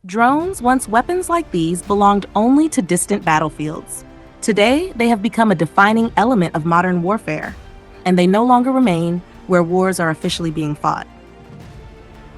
Drones, once weapons like these, belonged only to distant battlefields. Today, they have become a defining element of modern warfare, and they no longer remain where wars are officially being fought.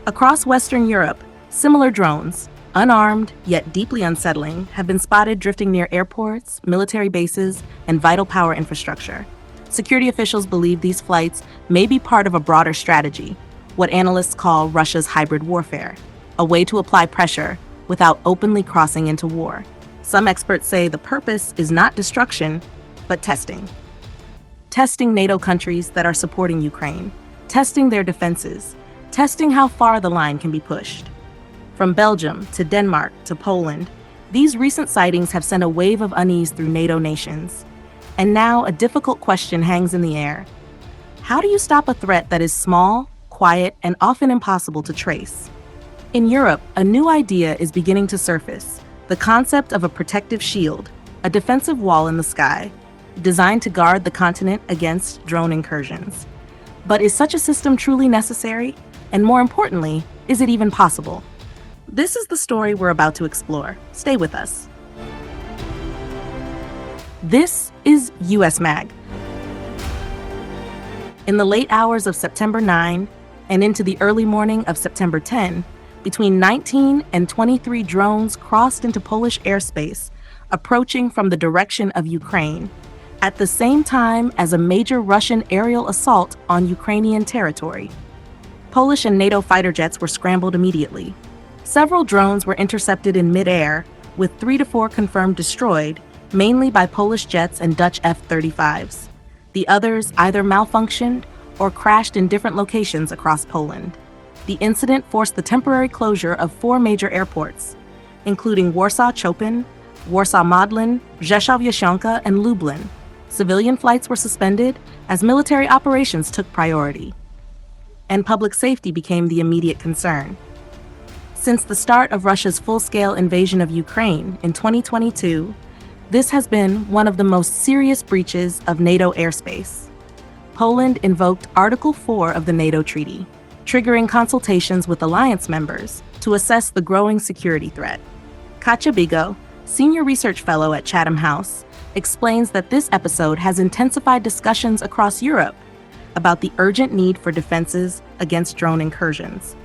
Across Western Europe, similar drones, unarmed yet deeply unsettling, have been spotted drifting near airports, military bases, and vital power infrastructure. Security officials believe these flights may be part of a broader strategy, what analysts call Russia's hybrid warfare, a way to apply pressure without openly crossing into war. Some experts say the purpose is not destruction, but testing. Testing NATO countries that are supporting Ukraine, testing their defenses, testing how far the line can be pushed. From Belgium to Denmark to Poland, these recent sightings have sent a wave of unease through NATO nations. And now a difficult question hangs in the air. How do you stop a threat that is small, quiet, and often impossible to trace? In Europe, a new idea is beginning to surface: the concept of a protective shield, a defensive wall in the sky, designed to guard the continent against drone incursions. But is such a system truly necessary? And more importantly, is it even possible? This is the story we're about to explore. Stay with us. This is USMag. In the late hours of September 9 and into the early morning of September 10, between 19 and 23 drones crossed into Polish airspace, approaching from the direction of Ukraine, at the same time as a major Russian aerial assault on Ukrainian territory. Polish and NATO fighter jets were scrambled immediately. Several drones were intercepted in mid-air, with 3 to 4 confirmed destroyed, mainly by Polish jets and Dutch F-35s. The others either malfunctioned or crashed in different locations across Poland. The incident forced the temporary closure of 4 major airports, including Warsaw-Chopin, Warsaw-Modlin, Rzeszów-Jasionka, and Lublin. Civilian flights were suspended as military operations took priority, and public safety became the immediate concern. Since the start of Russia's full-scale invasion of Ukraine in 2022, this has been one of the most serious breaches of NATO airspace. Poland invoked Article 4 of the NATO treaty, triggering consultations with alliance members to assess the growing security threat. Katja Bigo, senior research fellow at Chatham House, explains that this episode has intensified discussions across Europe about the urgent need for defenses against drone incursions.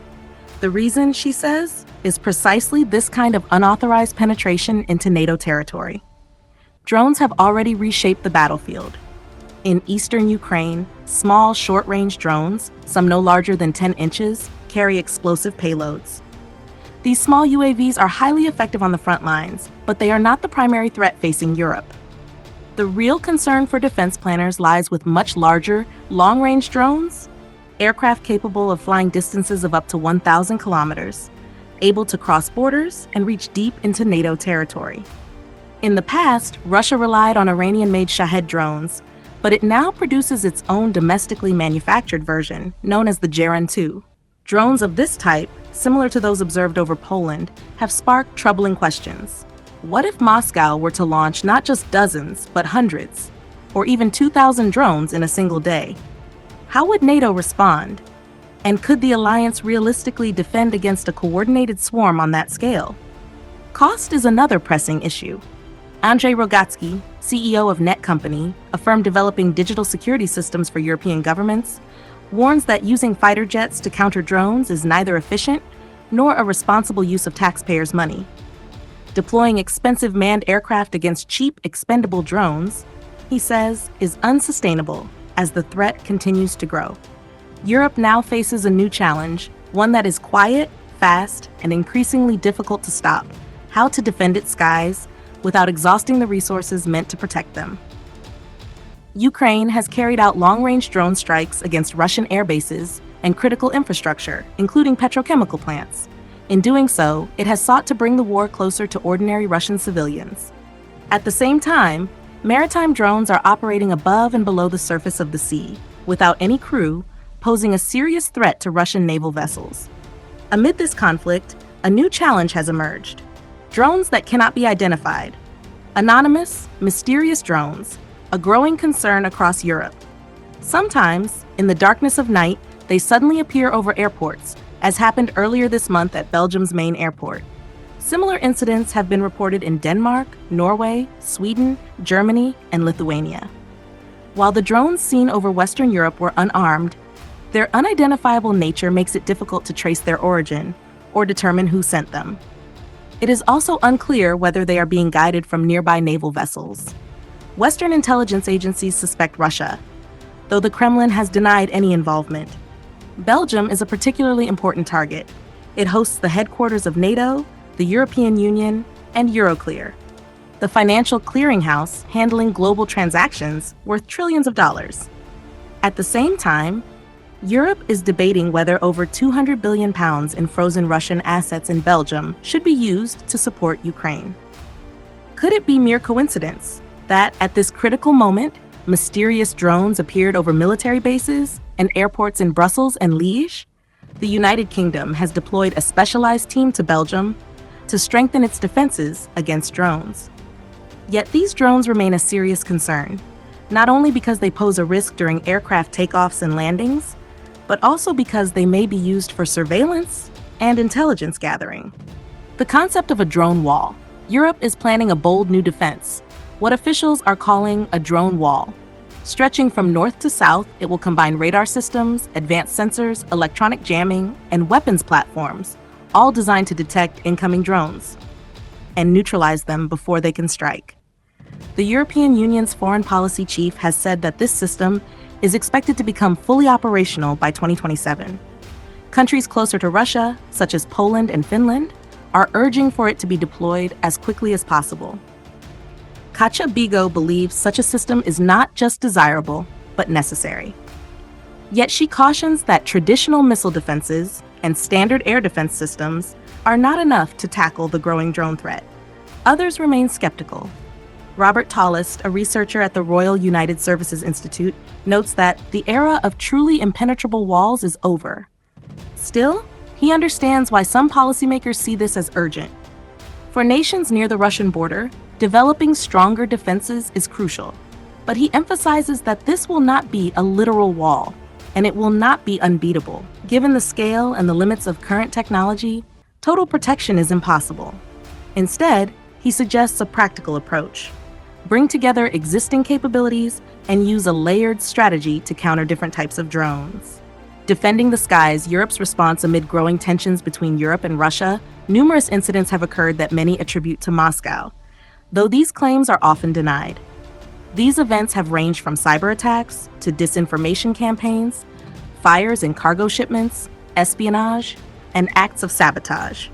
The reason, she says, is precisely this kind of unauthorized penetration into NATO territory. Drones have already reshaped the battlefield. In eastern Ukraine, small, short-range drones, some no larger than 10 inches, carry explosive payloads. These small UAVs are highly effective on the front lines, but they are not the primary threat facing Europe. The real concern for defense planners lies with much larger, long-range drones, aircraft capable of flying distances of up to 1,000 kilometers, able to cross borders and reach deep into NATO territory. In the past, Russia relied on Iranian-made Shahed drones, but it now produces its own domestically manufactured version, known as the Geran 2. Drones of this type, similar to those observed over Poland, have sparked troubling questions. What if Moscow were to launch not just dozens, but hundreds, or even 2,000 drones in a single day? How would NATO respond? And could the alliance realistically defend against a coordinated swarm on that scale? Cost is another pressing issue. Andrzej Rogatsky, CEO of Net Company, a firm developing digital security systems for European governments, warns that using fighter jets to counter drones is neither efficient nor a responsible use of taxpayers' money. Deploying expensive manned aircraft against cheap, expendable drones, he says, is unsustainable as the threat continues to grow. Europe now faces a new challenge, one that is quiet, fast, and increasingly difficult to stop: how to defend its skies without exhausting the resources meant to protect them. Ukraine has carried out long-range drone strikes against Russian air bases and critical infrastructure, including petrochemical plants. In doing so, it has sought to bring the war closer to ordinary Russian civilians. At the same time, maritime drones are operating above and below the surface of the sea, without any crew, posing a serious threat to Russian naval vessels. Amid this conflict, a new challenge has emerged: drones that cannot be identified. Anonymous, mysterious drones, a growing concern across Europe. Sometimes, in the darkness of night, they suddenly appear over airports, as happened earlier this month at Belgium's main airport. Similar incidents have been reported in Denmark, Norway, Sweden, Germany, and Lithuania. While the drones seen over Western Europe were unarmed, their unidentifiable nature makes it difficult to trace their origin or determine who sent them. It is also unclear whether they are being guided from nearby naval vessels. Western intelligence agencies suspect Russia, though the Kremlin has denied any involvement. Belgium is a particularly important target. It hosts the headquarters of NATO, the European Union, and Euroclear, the financial clearinghouse handling global transactions worth trillions of dollars. At the same time, Europe is debating whether over £200 billion in frozen Russian assets in Belgium should be used to support Ukraine. Could it be mere coincidence that, at this critical moment, mysterious drones appeared over military bases and airports in Brussels and Liège? The United Kingdom has deployed a specialized team to Belgium to strengthen its defenses against drones. Yet these drones remain a serious concern, not only because they pose a risk during aircraft takeoffs and landings, but also because they may be used for surveillance and intelligence gathering. The concept of a drone wall. Europe is planning a bold new defense, what officials are calling a drone wall. Stretching from north to south, it will combine radar systems, advanced sensors, electronic jamming, and weapons platforms, all designed to detect incoming drones and neutralize them before they can strike. The European Union's foreign policy chief has said that this system is expected to become fully operational by 2027. Countries closer to Russia, such as Poland and Finland, are urging for it to be deployed as quickly as possible. Katja Bigo believes such a system is not just desirable, but necessary. Yet she cautions that traditional missile defenses and standard air defense systems are not enough to tackle the growing drone threat. Others remain skeptical. Robert Tallest, a researcher at the Royal United Services Institute, notes that the era of truly impenetrable walls is over. Still, he understands why some policymakers see this as urgent. For nations near the Russian border, developing stronger defenses is crucial, but he emphasizes that this will not be a literal wall, and it will not be unbeatable. Given the scale and the limits of current technology, total protection is impossible. Instead, he suggests a practical approach. Bring together existing capabilities and use a layered strategy to counter different types of drones. Defending the skies, Europe's response amid growing tensions between Europe and Russia, numerous incidents have occurred that many attribute to Moscow, though these claims are often denied. These events have ranged from cyber attacks to disinformation campaigns, fires in cargo shipments, espionage, and acts of sabotage.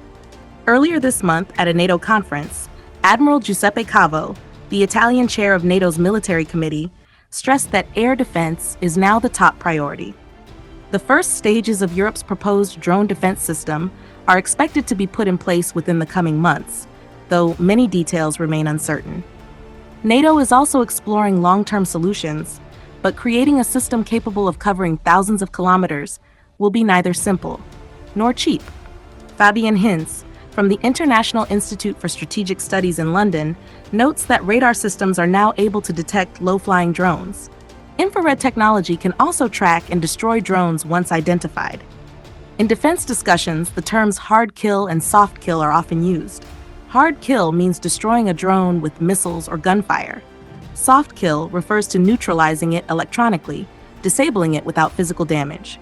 Earlier this month at a NATO conference, Admiral Giuseppe Cavo, the Italian chair of NATO's military committee, stressed that air defense is now the top priority. The first stages of Europe's proposed drone defense system are expected to be put in place within the coming months, though many details remain uncertain. NATO is also exploring long-term solutions, but creating a system capable of covering thousands of kilometers will be neither simple nor cheap. Fabian Hinz, from the International Institute for Strategic Studies in London, notes that radar systems are now able to detect low-flying drones. Infrared technology can also track and destroy drones once identified. In defense discussions, the terms hard kill and soft kill are often used. Hard kill means destroying a drone with missiles or gunfire. Soft kill refers to neutralizing it electronically, disabling it without physical damage.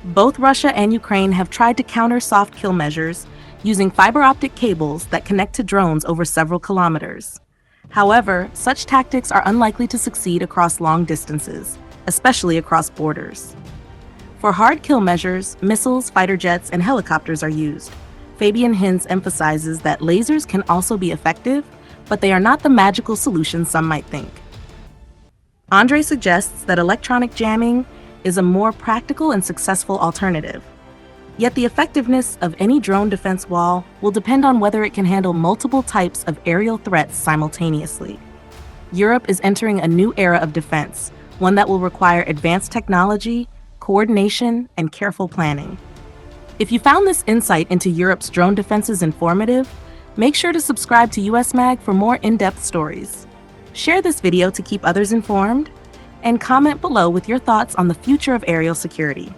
Both Russia and Ukraine have tried to counter soft kill measures using fiber optic cables that connect to drones over several kilometers. However, such tactics are unlikely to succeed across long distances, especially across borders. For hard kill measures, missiles, fighter jets, and helicopters are used. Fabian Hinz emphasizes that lasers can also be effective, but they are not the magical solution some might think. Andre suggests that electronic jamming is a more practical and successful alternative. Yet the effectiveness of any drone defense wall will depend on whether it can handle multiple types of aerial threats simultaneously. Europe is entering a new era of defense, one that will require advanced technology, coordination, and careful planning. If you found this insight into Europe's drone defenses informative, make sure to subscribe to USMag for more in-depth stories. Share this video to keep others informed, and comment below with your thoughts on the future of aerial security.